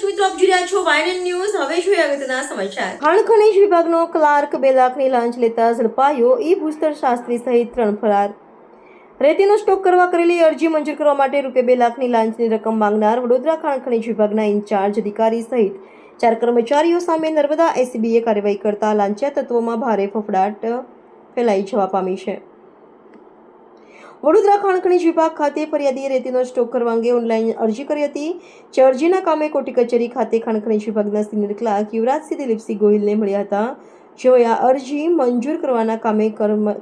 દર્શક મિત્રો, આપ જોઈ રહ્યા છો વાયન ન્યૂઝ. હવે જોઈએ અગત્યના સમાચાર. ખાણ ખનીજ વિભાગનો ક્લાર્ક 2 લાખની લાંચ લેતા ઝડપાયો. ઈ ભૂસ્તર શાસ્ત્રી સહિત 3 ફરાર. રેતીનો સ્ટોક કરવા કરેલી અરજી મંજૂર કરવા માટે રૂપિયા 2 લાખની લાંચની રકમ માંગનાર વડોદરા ખાણ ખનીજ વિભાગના ઇન્ચાર્જ અધિકારી સહિત 4 કર્મચારીઓ સામે નર્મદા એસીબીએ કાર્યવાહી કરતા લાંચિયા તત્વોમાં ભારે ફફડાટ ફેલાઈ જવા પામી છે. વડોદરા ખાણ ખનીજ વિભાગ ખાતે ફરિયાદીએ રેતીનો સ્ટોક કરવા અંગે ઓનલાઈન અરજી કરી હતી. જે અરજીના કામે કોટી કચેરી ખાતે ખાણ ખનીજ વિભાગના સિનિયર ક્લાર્ક યુવરાજસિંહ દિલીપસિંહ ગોહિલને મળ્યા હતા. જેઓએ આ અરજી મંજૂર કરવાના કામે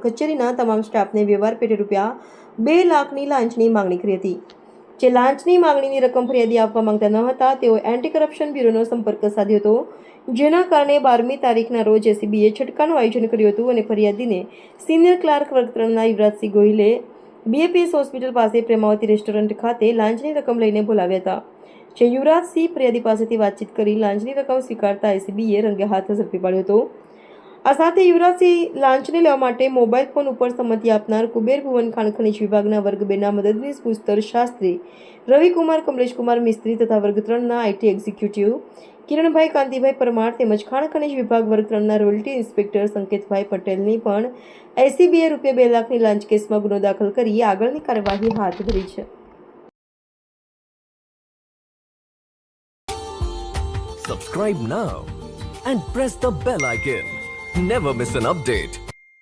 કચેરીના તમામ સ્ટાફને વ્યવહાર પેટે રૂપિયા 2 લાખની લાંચની માંગણી કરી હતી. જે લાંચની માંગણીની રકમ ફરિયાદી આપવા માંગતા ન હતા. તેઓએ એન્ટી કરપ્શન બ્યુરોનો સંપર્ક સાધ્યો હતો, જેના કારણે 12મી તારીખના રોજ એસીબીએ છટકાનું આયોજન કર્યું હતું અને ફરિયાદીને સિનિયર ક્લાર્ક વર્ગ 3ના યુવરાજસિંહ ગોહિલે બીએપીએસ હોસ્પિટલ પાસે પ્રેમાવતી રેસ્ટોરન્ટ ખાતે લાંચની રકમ લઈને બોલાવ્યા હતા. જે યુવરાજસિંહ ફરિયાદી પાસેથી વાતચીત કરી લાંચની રકમ સ્વીકારતા એસીબીએ રંગે હાથ ઝડપી પાડ્યો હતો. આ સાથે યુવરાજસિંહ લાંચને લેવા માટે મોબાઈલ ફોન ઉપર સંમતિ આપનાર કુબેર ભુવન ખાણ ખનીજ વિભાગના વર્ગ 2ના મદદનીશ ભૂસ્તર શાસ્ત્રી રવિકુમાર કમલેશકુમાર મિસ્ત્રી તથા વર્ગ 3ના આઈટી એક્ઝિક્યુટિવ કિરણભાઈ કાંતિભાઈ પરમાર તેમજ ખાણ ખનીજ વિભાગ વર્ગ 3ના રોયલ્ટી ઇન્સ્પેક્ટર સંકેતભાઈ પટેલની પણ એસીબીએ રૂપિયા 2 લાખની લાંચ કેસમાં ગુનો દાખલ કરી આગળની કાર્યવાહી હાથ ધરી છે. Subscribe now and press the bell icon. Never miss an update.